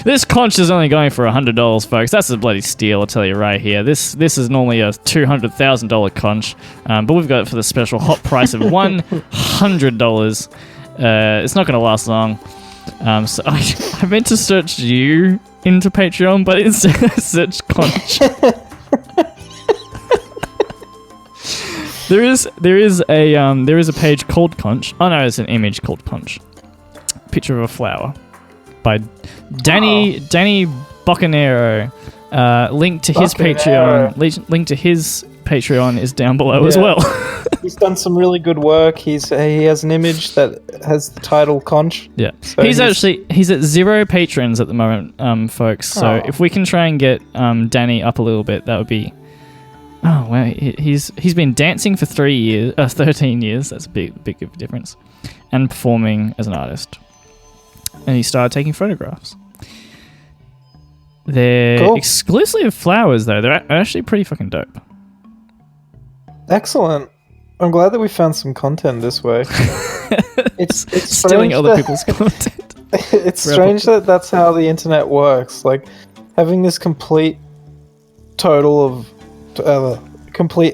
This conch is only going for $100, folks. That's a bloody steal, I'll tell you right here. This is normally a $200,000 conch, but we've got it for the special hot price of $100. It's not going to last long. So I meant to search you into Patreon, but instead I searched conch. There is a page called Conch. Oh no, it's an image called Conch. Picture of a flower by Danny Boccanero. Link to his Patreon. Link to his Patreon is down below as well. He's done some really good work. He has an image that has the title Conch. Yeah, so he's at 0 patrons at the moment, folks. So if we can try and get Danny up a little bit, that would be. Oh wow, he's been dancing for 13 years. That's a big of a difference, and performing as an artist. And he started taking photographs. They're exclusively flowers, though. They're actually pretty fucking dope. Excellent. I'm glad that we found some content this way. It's stealing other people's content. It's strange that that's how the internet works. Like having this complete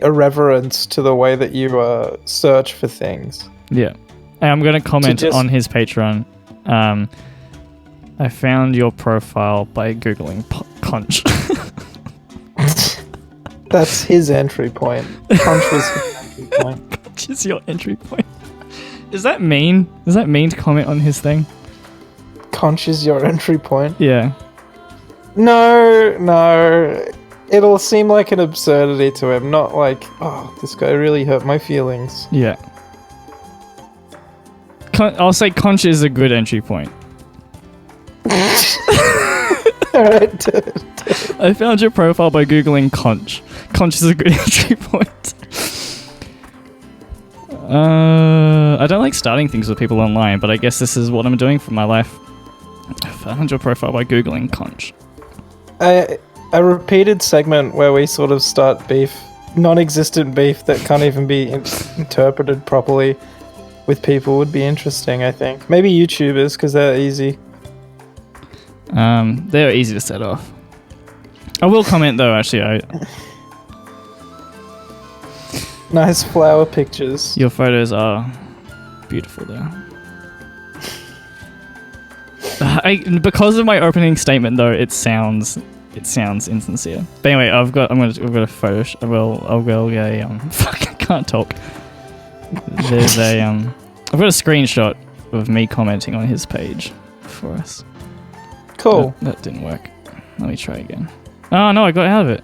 irreverence to the way that you search for things. Yeah. And I'm going to comment on his Patreon. I found your profile by Googling conch. That's his entry point. Conch was his entry point. Conch is your entry point. Is that mean? Is that mean to comment on his thing? Conch is your entry point? Yeah. No. It'll seem like an absurdity to him, not like, oh, this guy really hurt my feelings. Yeah. I'll say conch is a good entry point. Alright. I found your profile by Googling conch. Conch is a good entry point. I don't like starting things with people online, but I guess this is what I'm doing for my life. I found your profile by Googling conch. A repeated segment where we sort of start beef, non-existent beef that can't even be interpreted properly with people would be interesting, I think. Maybe YouTubers, because they're easy. They're easy to set off. I will comment though, actually. Nice flower pictures. Your photos are beautiful though. Because of my opening statement though, it sounds insincere. But anyway, I've got a photo. Fuck, I can't talk. There's I've got a screenshot of me commenting on his page for us. Cool. That didn't work. Let me try again. Oh no, I got out of it.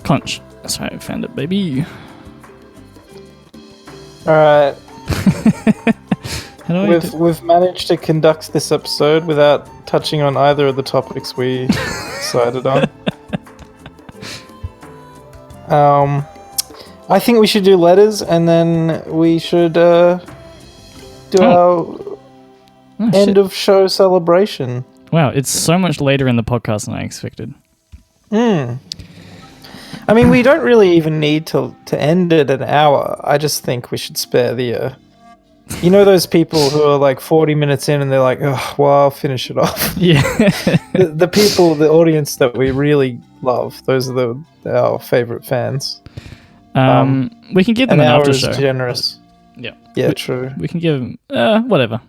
Conch. That's right, I found it, baby. Alright. We've managed to conduct this episode without touching on either of the topics we decided on. I think we should do letters, and then we should do our end of show celebration. Wow, it's so much later in the podcast than I expected. I mean, we don't really even need to end it an hour. I just think we should spare the... you know those people who are like 40 minutes in and they're like, oh, well, I'll finish it off. Yeah. the people, the audience that we really love, those are our favourite fans. We can give them an after show. Generous. Yeah. Yeah, true. We can give them... whatever.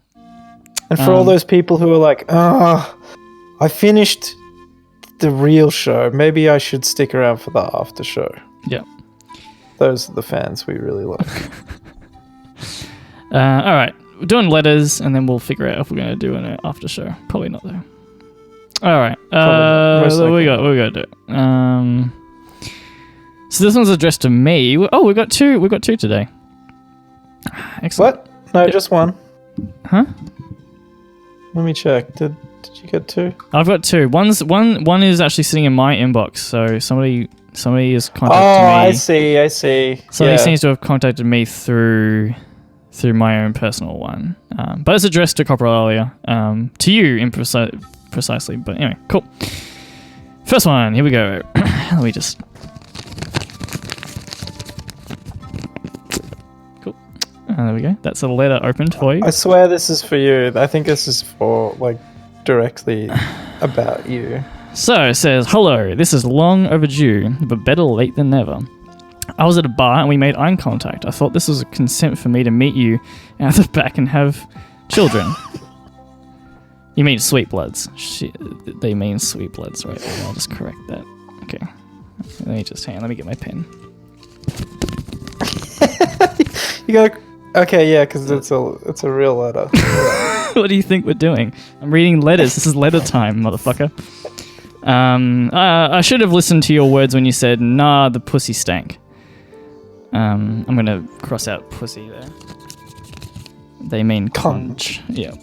And for all those people who are like, I finished the real show. Maybe I should stick around for the after show. Yeah. Those are the fans we really like. All right. We're doing letters, and then we'll figure out if we're going to do an after show. Probably not, though. All right. What we got to do? So this one's addressed to me. Oh, we got two. We got two today. Excellent. What? No, just one. Huh? Let me check. Did you get two? I've got two. One is actually sitting in my inbox. So somebody has contacted me. I see. Somebody seems to have contacted me through my own personal one. But it's addressed to Coprolalia. To you precisely. But anyway, cool. First one. Here we go. Let me just. There we go. That's a letter opened for you. I swear this is for you. I think this is for, like, directly about you. So it says, hello, this is long overdue, but better late than never. I was at a bar and we made eye contact. I thought this was a consent for me to meet you out the back and have children. You mean sweet bloods. They mean sweet bloods, right? I'll just correct that. Okay. Let me get my pen. You gotta... Okay, yeah, because it's a real letter. What do you think we're doing? I'm reading letters. This is letter time, motherfucker. I should have listened to your words when you said, nah, the pussy stank. I'm going to cross out pussy there. They mean conch. Yeah.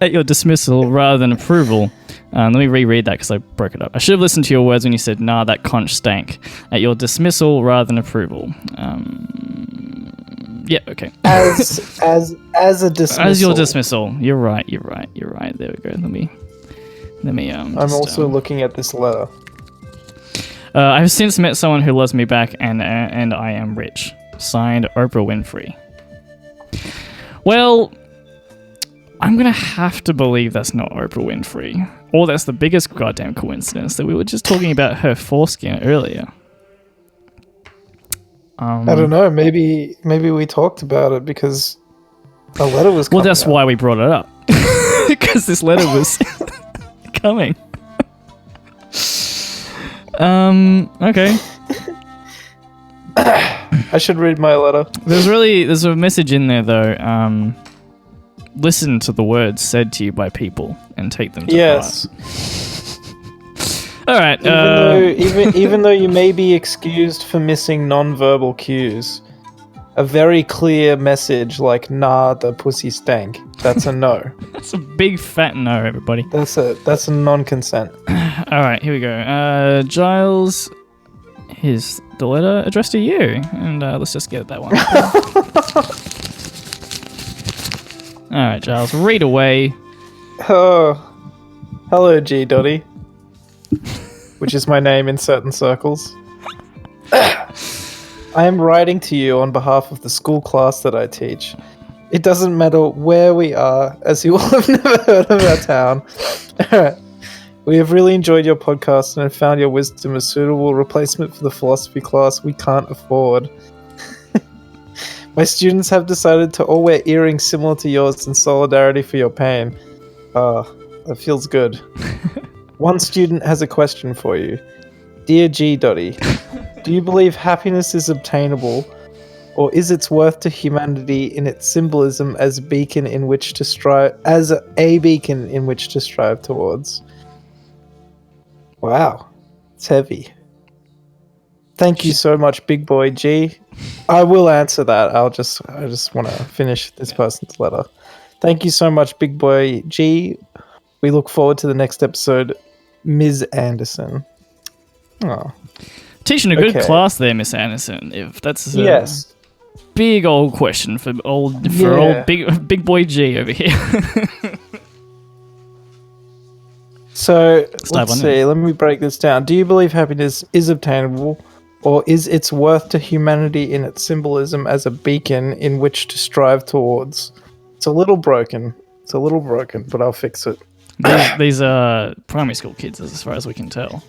At your dismissal rather than approval. Let me reread that because I broke it up. I should have listened to your words when you said, nah, that conch stank. At your dismissal rather than approval. Yeah, okay. As a dismissal. As your dismissal. You're right. There we go. Let me I'm also looking at this letter. I've since met someone who loves me back and I am rich. Signed, Oprah Winfrey. Well, I'm going to have to believe that's not Oprah Winfrey. Or that's the biggest goddamn coincidence that we were just talking about her foreskin earlier. I don't know. Maybe we talked about it because a letter was coming. Well, that's why we brought it up. Because this letter was coming. Okay. I should read my letter. There's a message in there though. Listen to the words said to you by people and take them to heart. All right. Even though you may be excused for missing non-verbal cues, a very clear message like "Nah, the pussy stank." That's a no. That's a big fat no, everybody. That's a non-consent. All right, here we go. Giles, here's the letter addressed to you, and let's just get that one. All right, Giles, read away. Oh, hello, G. Dotty, which is my name in certain circles. I am writing to you on behalf of the school class that I teach. It doesn't matter where we are, as you all have never heard of our town. We have really enjoyed your podcast and have found your wisdom a suitable replacement for the philosophy class we can't afford. My students have decided to all wear earrings similar to yours in solidarity for your pain. That feels good. One student has a question for you. Dear G. Dotty, do you believe happiness is obtainable, or is its worth to humanity in its symbolism as a beacon in which to strive towards? Wow, it's heavy. Thank you so much, Big Boy G. I will answer that. I just want to finish this person's letter. Thank you so much, Big Boy G. We look forward to the next episode, Ms. Anderson. Oh, teaching a good class there, Miss Anderson. If that's a big old question for old big boy G over here. So let's see. Let me break this down. Do you believe happiness is obtainable, or is its worth to humanity in its symbolism as a beacon in which to strive towards? It's a little broken, but I'll fix it. These are primary school kids, as far as we can tell.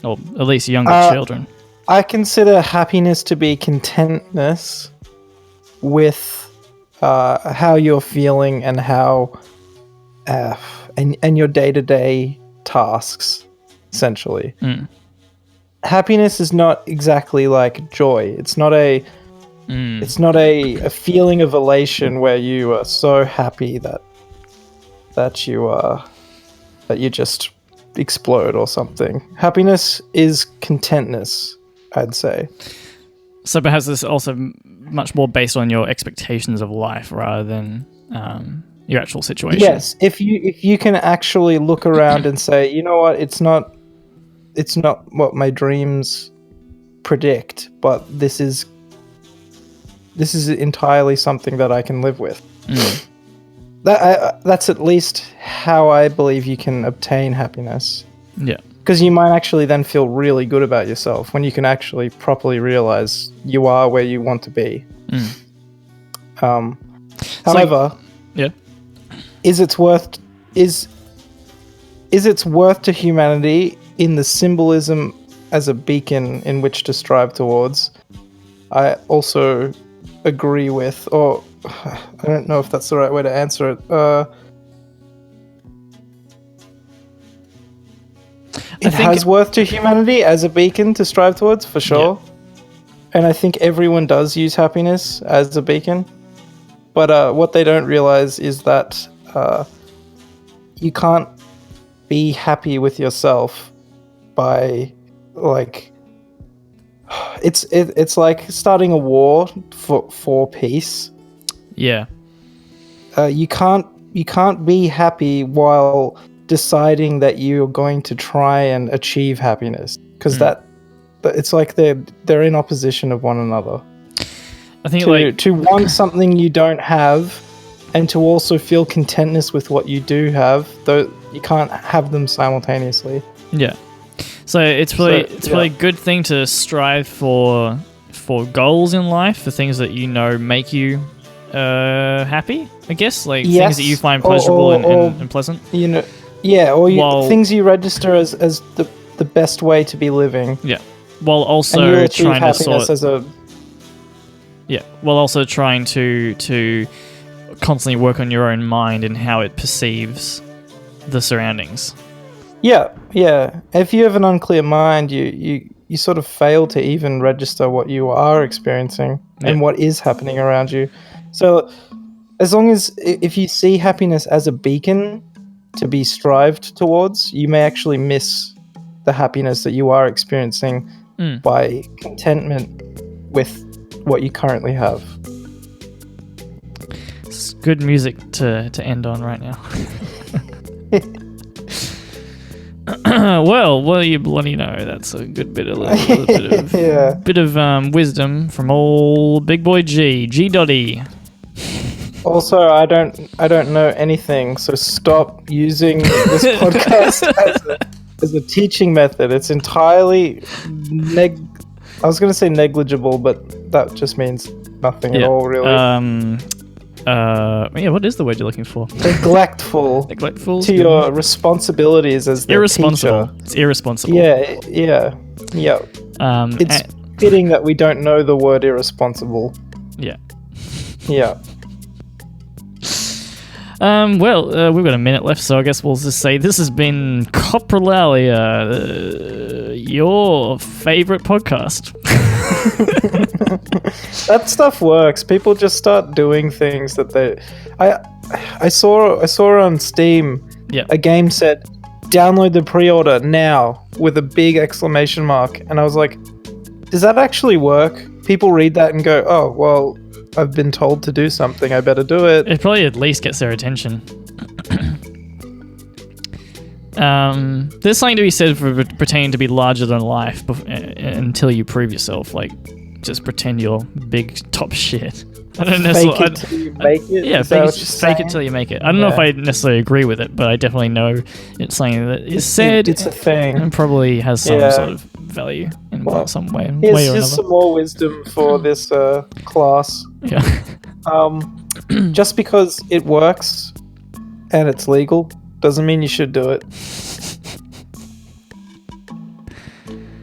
Or at least younger children. I consider happiness to be contentness with how you're feeling and how and your day-to-day tasks, essentially. Happiness is not exactly like joy. It's not a feeling of elation where you are so happy that you just explode or something. Happiness is contentness, I'd say. So perhaps this is also much more based on your expectations of life rather than your actual situation. Yes, if you can actually look around and say, you know what, it's not what my dreams predict, but this is entirely something that I can live with. That's at least how I believe you can obtain happiness. Yeah. Because you might actually then feel really good about yourself when you can actually properly realize you are where you want to be. However, is its worth to humanity in the symbolism as a beacon in which to strive towards? I also agree with, or I don't know if that's the right way to answer it. It has worth to humanity as a beacon to strive towards, for sure. Yeah. And I think everyone does use happiness as a beacon. But what they don't realize is that you can't be happy with yourself by, like... It's like starting a war for peace. Yeah. You can't be happy while deciding that you're going to try and achieve happiness, because it's like they're in opposition of one another. I think to want something you don't have, and to also feel contentness with what you do have, though you can't have them simultaneously. Yeah. So it's really a good thing to strive for goals in life, for things that you know make you happy, I guess, like things that you find pleasurable and pleasant. You know, yeah, or things you register as the best way to be living. Yeah, while also trying to while also trying to constantly work on your own mind and how it perceives the surroundings. Yeah. If you have an unclear mind, you sort of fail to even register what you are experiencing and what is happening around you. So as long as if you see happiness as a beacon to be strived towards, you may actually miss the happiness that you are experiencing by contentment with what you currently have. It's good music to end on right now. Well, you bloody know. That's a good bit of wisdom from old big boy G Dotty. Also, I don't know anything, so stop using this podcast as a teaching method. It's entirely I was going to say negligible, but that just means nothing at all, really. What is the word you're looking for? Neglectful to your responsibilities as the irresponsible. teacher. It's irresponsible. Yeah. It's fitting that we don't know the word irresponsible. Yeah. We've got a minute left, so I guess we'll just say this has been Coprolalia, your favorite podcast. That stuff works. People just start doing things that they... I saw on Steam, a game said, download the pre-order now, with a big exclamation mark. And I was like, does that actually work? People read that and go, oh, well, I've been told to do something, I better do it. It probably at least gets their attention. There's something to be said for pretending to be larger than life until you prove yourself. Like, just pretend you're big top shit. I don't necessarily. Fake it till you make it. Yeah, fake it till you make it. I don't know if I necessarily agree with it, but I definitely know it's something that is said. It's a thing, and probably has some sort of value in some way. Here's some more wisdom for this class. Yeah. Just because it works and it's legal doesn't mean you should do it.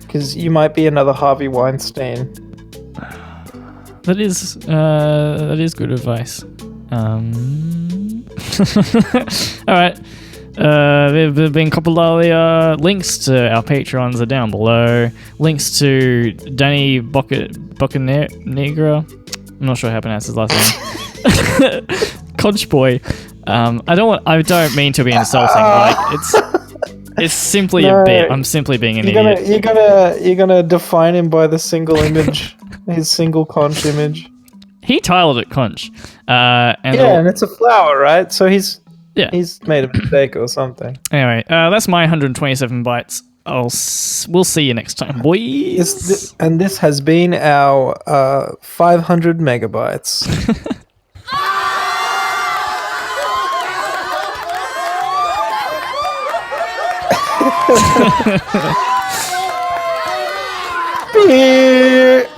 Because you might be another Harvey Weinstein. that is good advice. All right. We've been Coprolalia. Links to our Patreons are down below. Links to Danny Boccanegra. I'm not sure how to pronounce his last name. Conch boy. I don't mean to be insulting. Like it's simply a bit. I'm simply being an idiot. You're gonna define him by the single image, his single conch image. He titled it Conch. And it's a flower, right? So he's Yeah. He's made a mistake or something. Anyway, that's my 127 bytes. We'll see you next time, boys. This has been our 500 megabytes. Beer.